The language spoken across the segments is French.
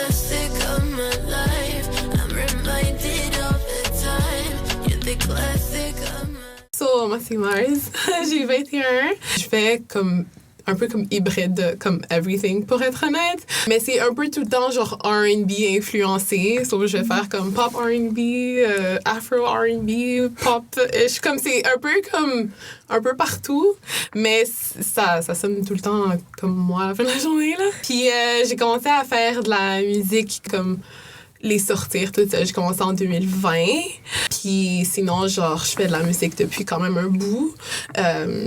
classic of my life. I'm reminded of the time. You're the classic of my life. So, moi, c'est Mars. J'ai 21. Je fais comme un peu comme hybride, comme everything, pour être honnête. Mais c'est un peu tout le temps, genre, R&B influencé. So, je vais faire comme pop R&B, afro R&B, pop-ish. Comme, c'est un peu partout. Mais ça sonne tout le temps comme moi à la fin de la journée, là. Puis, j'ai commencé à faire de la musique comme les sortir, tout ça. J'ai commencé en 2020. Puis sinon, genre, je fais de la musique depuis quand même un bout.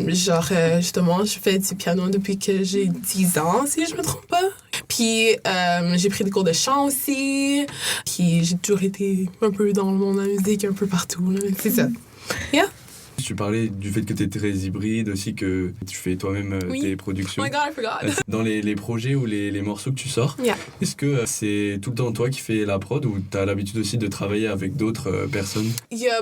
Justement, je fais du piano depuis que j'ai 10 ans, si je me trompe pas. Puis j'ai pris des cours de chant aussi. Puis j'ai toujours été un peu dans le monde de la musique, un peu partout, là. C'est ça. Yeah. Tu parlais du fait que tu es très hybride, aussi que tu fais toi-même tes productions. Oh my God, I forgot. Dans les projets ou les morceaux que tu sors, est-ce que c'est tout le temps toi qui fais la prod ou tu as l'habitude aussi de travailler avec d'autres personnes? Il y a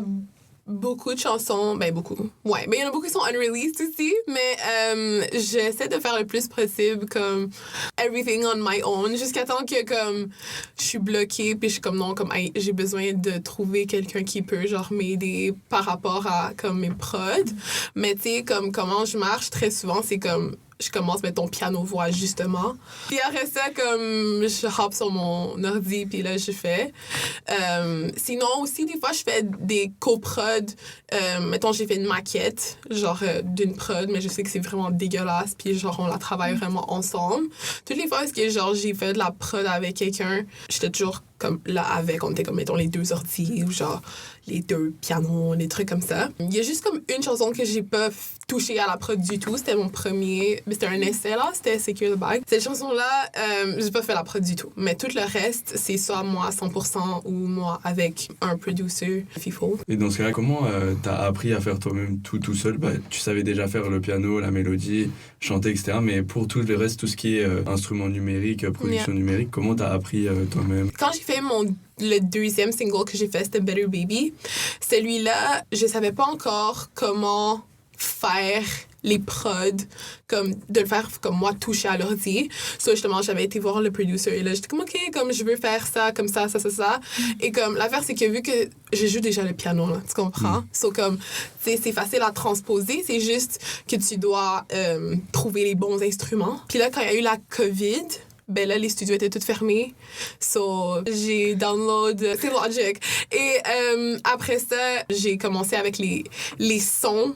beaucoup de chansons, beaucoup. Ouais, mais il y en a beaucoup qui sont unreleased aussi, mais j'essaie de faire le plus possible comme everything on my own jusqu'à temps que comme je suis bloquée puis je suis comme non, comme hey, j'ai besoin de trouver quelqu'un qui peut genre m'aider par rapport à comme mes prods. Mais tu sais comme comment je marche très souvent, c'est comme je commence mettons piano-voix justement. Puis après ça comme je hop sur mon ordi puis là je fais. Sinon aussi des fois je fais des coprods. Mettons j'ai fait une maquette genre d'une prod mais je sais que c'est vraiment dégueulasse puis genre on la travaille vraiment ensemble. Toutes les fois parce que genre j'ai fait de la prod avec quelqu'un, j'étais toujours comme là avec, on était comme mettons les 2 ordi ou genre les 2 pianos, des trucs comme ça. Il y a juste comme une chanson que j'ai pas touché à la prod du tout, c'était mon premier, c'était un essai là, c'était Secure the Bag. Cette chanson-là, j'ai pas fait la prod du tout, mais tout le reste, c'est soit moi à 100% ou moi avec un producer, FIFO. Et dans ce cas-là, comment t'as appris à faire toi-même tout seul? Tu savais déjà faire le piano, la mélodie, chanter, etc. Mais pour tout le reste, tout ce qui est instrument numérique, production numérique, comment t'as appris toi-même? Quand j'ai fait le 2e single que j'ai fait, c'était Better Baby. Celui-là, je savais pas encore comment faire les prods, comme de le faire comme moi, toucher à l'ordi. So, justement, j'avais été voir le producer et là, j'étais comme, OK, comme je veux faire ça, comme ça. Et comme, l'affaire, c'est que vu que je joue déjà le piano, là, tu comprends? So, comme, c'est facile à transposer, c'est juste que tu dois trouver les bons instruments. Puis là, quand il y a eu la COVID, ben là, les studios étaient tous fermés. So, j'ai download, c'est Logic. Et après ça, j'ai commencé avec les sons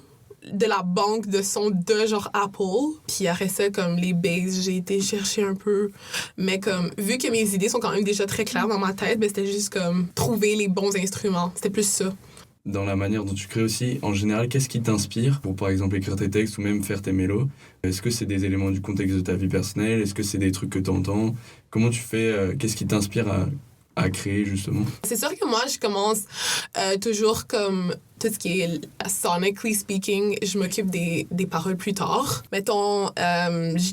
de la banque de sons de genre Apple. Puis après ça, comme les basses, j'ai été chercher un peu. Mais comme, vu que mes idées sont quand même déjà très claires dans ma tête, ben c'était juste comme trouver les bons instruments. C'était plus ça. Dans la manière dont tu crées aussi, en général, qu'est-ce qui t'inspire pour, par exemple, écrire tes textes ou même faire tes mélos? Est-ce que c'est des éléments du contexte de ta vie personnelle? Est-ce que c'est des trucs que t'entends? Comment tu fais? Qu'est-ce qui t'inspire à créer, justement? C'est sûr que moi, je commence toujours comme tout ce qui est sonically speaking, je m'occupe des paroles plus tard. Mettons,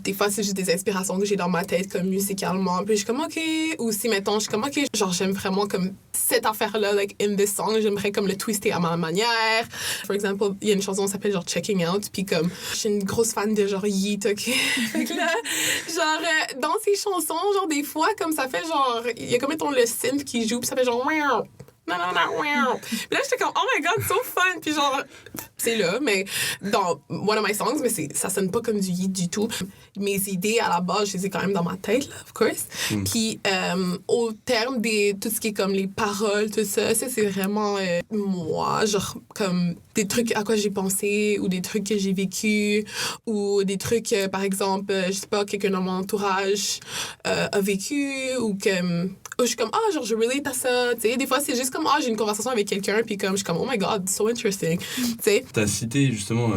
des fois, c'est juste des inspirations que j'ai dans ma tête, comme musicalement. Puis je suis comme, OK. Ou si, mettons, je suis comme, OK, genre, j'aime vraiment comme cette affaire-là, like, in this song, j'aimerais comme le twister à ma manière. Par exemple, il y a une chanson qui s'appelle genre Checking Out. Puis comme, je suis une grosse fan de genre Yeet, OK? Fait que là, genre, dans ces chansons, genre, des fois, comme ça fait genre, il y a comme, mettons, le synth qui joue, puis ça fait genre, non. Puis là, j'étais comme, oh my God, so fun. Puis genre, c'est là, mais dans one of my songs, mais ça sonne pas comme du Yeet du tout. Mes idées, à la base, je les ai quand même dans ma tête, là, of course. Puis au terme de tout ce qui est comme les paroles, tout ça, c'est vraiment moi, genre comme des trucs à quoi j'ai pensé ou des trucs que j'ai vécu ou des trucs, par exemple, je sais pas, quelqu'un dans mon entourage a vécu ou que je suis comme, genre, je relate à ça, tu sais. Des fois, c'est juste comme, j'ai une conversation avec quelqu'un, puis comme, je suis comme, oh my God, so interesting, tu sais. T'as cité, justement,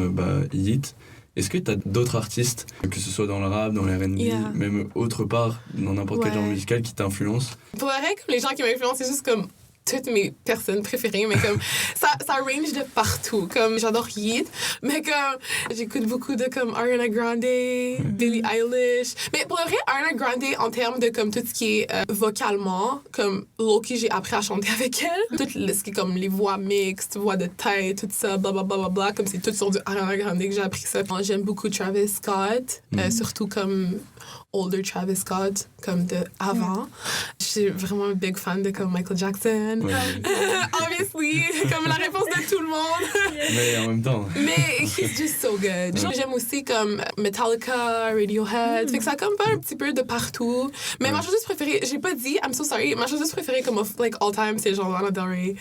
Yeet. Est-ce que t'as d'autres artistes, que ce soit dans le rap, dans l'R&B, même autre part, dans n'importe quel genre musical, qui t'influencent? Pour vrai, comme les gens qui m'influencent, c'est juste comme toutes mes personnes préférées, mais comme ça range de partout. Comme j'adore Yeet, mais comme j'écoute beaucoup de comme Ariana Grande, Billie Eilish. Mais pour le vrai, Ariana Grande en termes de comme tout ce qui est vocalement, comme Loki, j'ai appris à chanter avec elle. Tout ce qui est comme les voix mixtes, voix de tête, tout ça, blablabla, comme c'est tout sur du Ariana Grande que j'ai appris ça. J'aime beaucoup Travis Scott, surtout comme older Travis Scott, comme de avant. Je suis vraiment un big fan de comme Michael Jackson. Ouais. Obviously, comme la réponse de tout le monde. Mais en même temps. Mais he's just so good. J'aime aussi comme Metallica, Radiohead. Fait que ça comme pas un petit peu de partout. Mais ma chanteuse préférée, j'ai pas dit, I'm so sorry, ma chanteuse préférée comme like all time, c'est genre Lana Del Rey.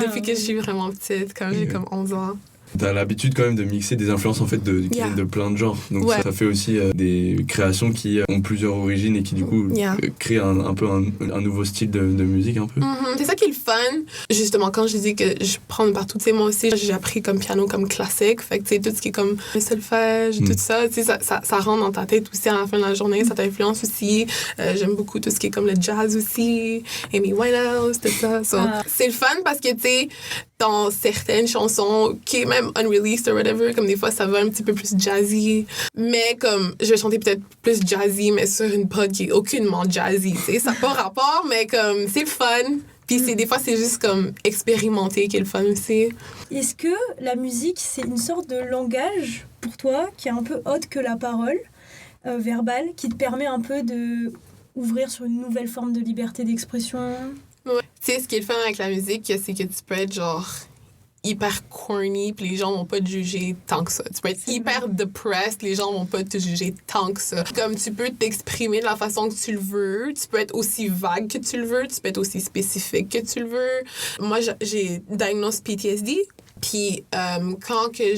Depuis que je suis vraiment petite, quand j'ai comme 11 ans. T'as l'habitude quand même de mixer des influences en fait qui viennent de plein de genres. Donc ça fait aussi des créations qui ont plusieurs origines et qui du coup créent un peu un nouveau style de musique un peu. C'est ça qui est le fun. Justement, quand je dis que je prends de partout, tu sais, moi aussi, j'ai appris comme piano comme classique. Fait que tu sais, tout ce qui est comme le solfège, tout ça, tu sais, ça rentre dans ta tête aussi à la fin de la journée. Ça t'influence aussi. J'aime beaucoup tout ce qui est comme le jazz aussi. Amy Winehouse, tout ça. So, c'est le fun parce que tu sais, dans certaines chansons qui est même unreleased or whatever, comme des fois ça va un petit peu plus jazzy, mais comme je vais chanter peut-être plus jazzy mais sur une prod qui est aucunement jazzy, tu sais, ça n'a pas rapport, mais comme c'est le fun. Puis des fois c'est juste comme expérimenter qui est le fun aussi. Est-ce que la musique c'est une sorte de langage pour toi qui est un peu autre que la parole verbale, qui te permet un peu de ouvrir sur une nouvelle forme de liberté d'expression? Ouais. Tu sais, ce qui est le fun avec la musique, c'est que tu peux être genre hyper corny, puis les gens vont pas te juger tant que ça. Tu peux être hyper depressed, les gens vont pas te juger tant que ça. Comme tu peux t'exprimer de la façon que tu le veux, tu peux être aussi vague que tu le veux, tu peux être aussi spécifique que tu le veux. Moi, j'ai diagnosé PTSD. Puis quand que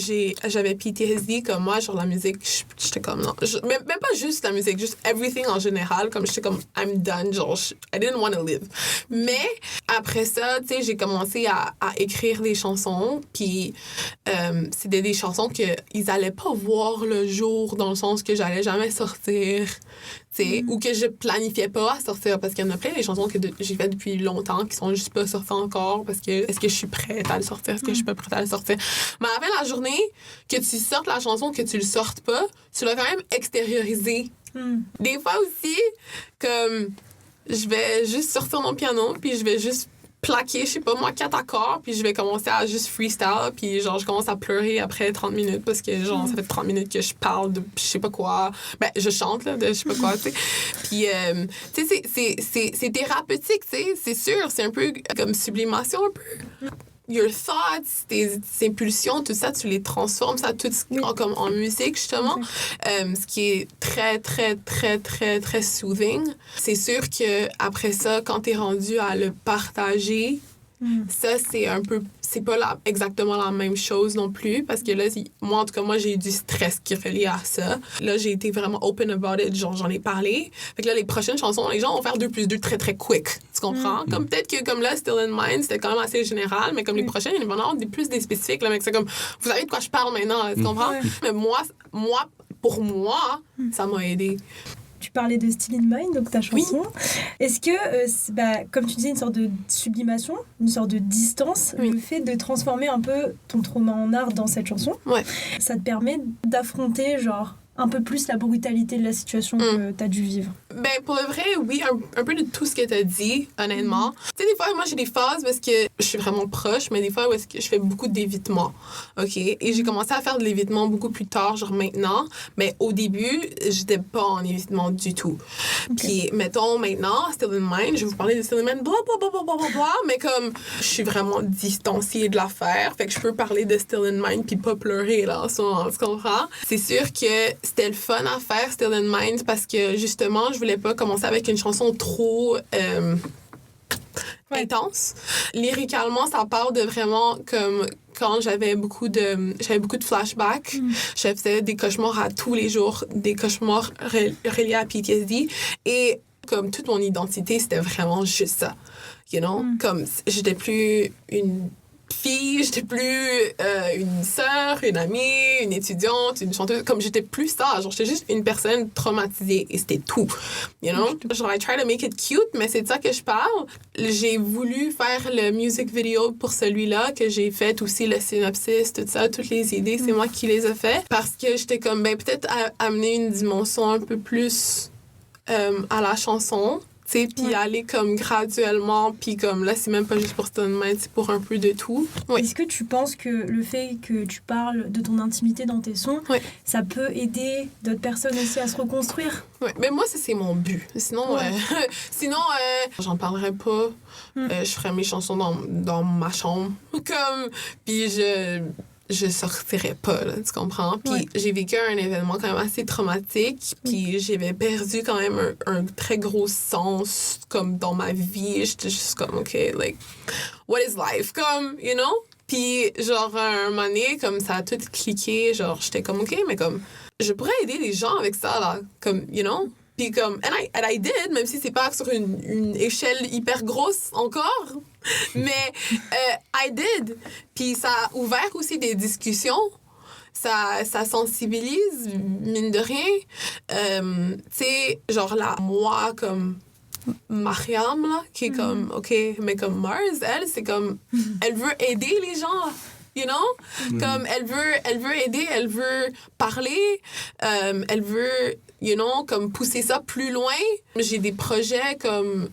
j'avais PTSD, comme moi, genre la musique, j'étais comme non. Même pas juste la musique, juste everything en général. Comme j'étais comme I'm done, genre I didn't want to live. Mais après ça, tu sais, j'ai commencé à écrire des chansons. Puis c'était des chansons qu'ils allaient pas voir le jour, dans le sens que j'allais jamais sortir. Ou que je planifiais pas à sortir, parce qu'il y en a plein des chansons que j'ai faites depuis longtemps qui sont juste pas sorties encore, parce que est-ce que je suis prête à le sortir, est-ce que je suis pas prête à le sortir. Mais à la fin de la journée, que tu sortes la chanson, que tu le sortes pas, tu l'as quand même extériorisé. Des fois aussi, comme je vais juste sortir mon piano, puis je vais juste plaquer, je sais pas moi, 4 accords, puis je vais commencer à juste freestyle, puis genre je commence à pleurer après 30 minutes parce que genre ça fait 30 minutes que je parle de je sais pas quoi, ben je chante là de je sais pas quoi, tu sais. Puis tu sais c'est thérapeutique, tu sais, c'est sûr, c'est un peu comme sublimation un peu. Your thoughts, tes impulsions, tout ça, tu les transformes, ça tout comme en musique, justement. Ce qui est très, très, très, très, très soothing. C'est sûr qu'après ça, quand t'es rendu à le partager, ça, c'est un peu... C'est pas exactement la même chose non plus, parce que là, moi, en tout cas, moi, j'ai eu du stress qui est relié à ça. Là, j'ai été vraiment open about it, genre, j'en ai parlé. Fait que là, les prochaines chansons, les gens vont faire 2+2 très, très quick. Tu comprends? Comme peut-être que, comme là, Still in Mind, c'était quand même assez général, mais comme les prochaines, ils vont avoir plus des spécifiques, là, mais c'est comme, vous savez de quoi je parle maintenant, là, tu comprends? Mais pour moi, ça m'a aidé. Tu parlais de Still in Mind, donc ta chanson. Est-ce que, comme tu disais, une sorte de sublimation, une sorte de distance, le fait de transformer un peu ton trauma en art dans cette chanson, ça te permet d'affronter, genre, un peu plus la brutalité de la situation que tu as dû vivre? Ben, pour le vrai, oui, un peu de tout ce que tu as dit, honnêtement. Tu sais, des fois, moi, j'ai des phases parce que je suis vraiment proche, mais des fois, où est-ce que je fais beaucoup d'évitement, OK? Et j'ai commencé à faire de l'évitement beaucoup plus tard, genre maintenant, mais au début, j'étais pas en évitement du tout. Puis, mettons, maintenant, Still in Mind, je vais vous parler de Still in Mind, blablabla, mais comme je suis vraiment distanciée de l'affaire, fait que je peux parler de Still in Mind puis pas pleurer, là, en ce moment, tu comprends? C'est sûr que c'était le fun à faire, Still in Mind, parce que justement, je voulais pas commencer avec une chanson trop intense. Lyricalement, ça part de vraiment comme quand j'avais beaucoup de flashbacks. Je faisais des cauchemars à tous les jours, des cauchemars reliés à PTSD. Et comme toute mon identité, c'était vraiment juste ça. You know? Comme j'étais plus une fille, j'étais plus une sœur, une amie, une étudiante, une chanteuse, comme j'étais plus ça, genre j'étais juste une personne traumatisée et c'était tout, you know? Genre I try to make it cute, mais c'est de ça que je parle. J'ai voulu faire le music video pour celui-là, que j'ai fait aussi le synopsis, tout ça, toutes les idées, c'est moi qui les ai fait, parce que j'étais comme, ben peut-être amener une dimension un peu plus à la chanson, tu sais, puis aller comme graduellement, puis comme là, c'est même pas juste pour Stone Mind, c'est pour un peu de tout. Oui. Est-ce que tu penses que le fait que tu parles de ton intimité dans tes sons, ça peut aider d'autres personnes aussi à se reconstruire? Oui, mais moi, ça, c'est mon but. Sinon, j'en parlerais pas. Je ferais mes chansons dans ma chambre, comme, puis je sortirais pas, là, tu comprends? Puis j'ai vécu un événement quand même assez traumatique, puis j'avais perdu quand même un très gros sens, comme, dans ma vie. J'étais juste comme, OK, like, what is life? Comme, you know? Puis, genre, un moment donné, comme, ça a tout cliqué, genre, j'étais comme, OK, mais comme, je pourrais aider les gens avec ça, là, comme, you know? Puis comme, and I did, même si c'est pas sur une échelle hyper grosse encore, mais I did. Puis ça a ouvert aussi des discussions, ça sensibilise, mine de rien. Tu sais, genre là, moi, comme Mariam, là, qui est comme, OK, mais comme Mars, elle, c'est comme, elle veut aider les gens, you know? Comme, elle veut aider, elle veut parler, elle veut, you know, comme pousser ça plus loin. J'ai des projets comme,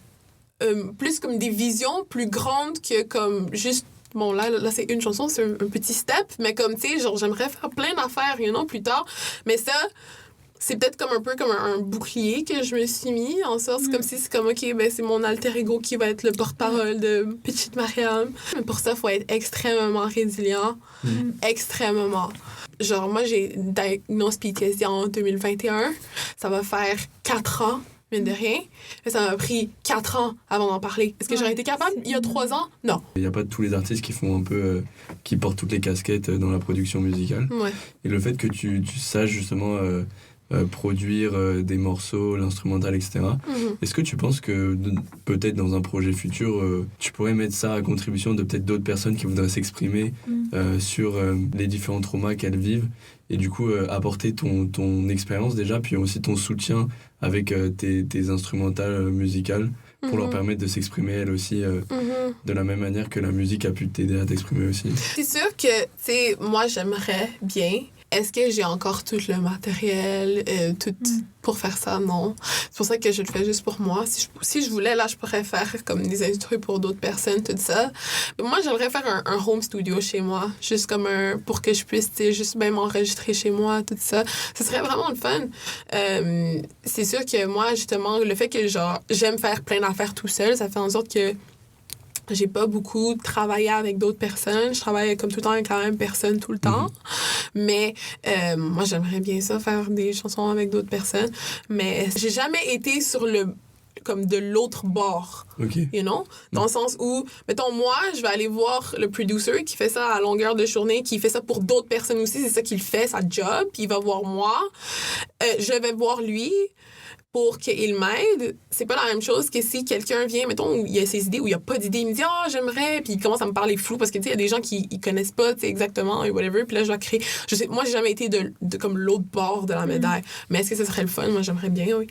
plus comme des visions plus grandes que comme juste, bon, là c'est une chanson, c'est un petit step, mais comme, tu sais, genre, j'aimerais faire plein d'affaires, you know, plus tard. Mais ça, c'est peut-être comme un peu comme un bouclier que je me suis mis, en sorte, c'est comme si c'est comme, OK, ben c'est mon alter ego qui va être le porte-parole de Petite Mariam. Mais pour ça, il faut être extrêmement résilient, extrêmement. Genre, moi, j'ai diagnosé PTSD en 2021. Ça va faire 4 ans, mine de rien. Mais ça m'a pris 4 ans avant d'en parler. Est-ce que j'aurais été capable il y a 3 ans? Non. Il n'y a pas tous les artistes qui font un peu... qui portent toutes les casquettes dans la production musicale. Ouais. Et le fait que tu saches justement... produire des morceaux, l'instrumental, etc. Est-ce que tu penses que peut-être dans un projet futur, tu pourrais mettre ça à contribution de peut-être d'autres personnes qui voudraient s'exprimer sur les différents traumas qu'elles vivent et du coup apporter ton expérience déjà, puis aussi ton soutien avec tes instrumentales musicales pour leur permettre de s'exprimer elles aussi de la même manière que la musique a pu t'aider à t'exprimer aussi? C'est sûr que, tu sais, moi, j'aimerais bien. Est-ce que j'ai encore tout le matériel tout pour faire ça? Non. C'est pour ça que je le fais juste pour moi. Si je voulais, là, je pourrais faire comme des instrus pour d'autres personnes, tout ça. Mais moi, j'aimerais faire un home studio chez moi, juste comme pour que je puisse, tu sais, juste même enregistrer chez moi, tout ça. Ce serait vraiment le fun. C'est sûr que moi, justement, le fait que, genre, j'aime faire plein d'affaires tout seul, ça fait en sorte que j'ai pas beaucoup travaillé avec d'autres personnes. Je travaille comme tout le temps avec la même personne tout le temps. Mais moi, j'aimerais bien ça, faire des chansons avec d'autres personnes. Mais j'ai jamais été sur comme de l'autre bord. You know? Dans le sens où, mettons, moi, je vais aller voir le producer qui fait ça à longueur de journée, qui fait ça pour d'autres personnes aussi. C'est ça qu'il fait, sa job. Puis il va voir moi. Je vais voir lui pour qu'il m'aide. C'est pas la même chose que si quelqu'un vient, mettons, où il y a ses idées, où il y a pas d'idées, il me dit « Ah, j'aimerais », puis il commence à me parler flou, parce que, tu sais, il y a des gens qui ils connaissent pas, tu sais, exactement, et whatever, puis là, je dois créer... Moi, j'ai jamais été de comme l'autre bord de la médaille. Mais est-ce que ça serait le fun? Moi, j'aimerais bien, oui.